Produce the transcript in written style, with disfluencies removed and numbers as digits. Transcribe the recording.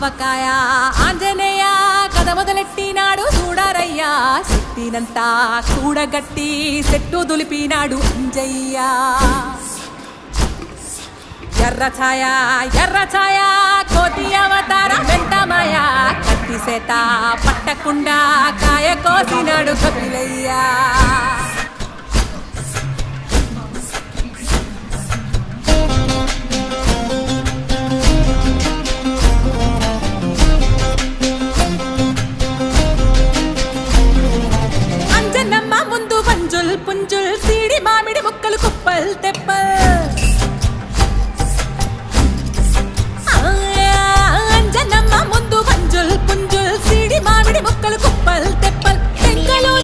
ఆవకాయ ఆంజనేయ కథ మొదలెట్టినాడు చూడరయ్యా శక్తినంతా కూడగట్టి చెట్టు దులిపినాడు అంజయ్య ఎర్ర ఛాయ కోటి అవతార వెంటమాయ కత్తి సేత పట్టకుండా కాయ కోసినాడు కపిలయ్యా అంజనమ్మ ముందు పంజుల్ పుంజుల్ సీడి మామిడి ముక్కలు కుప్పల్ తెప్పల్ అంజనమ్మ ముందు పంజుల్ పుంజుల్ సీడి మామిడి ముక్కలు కుప్పల్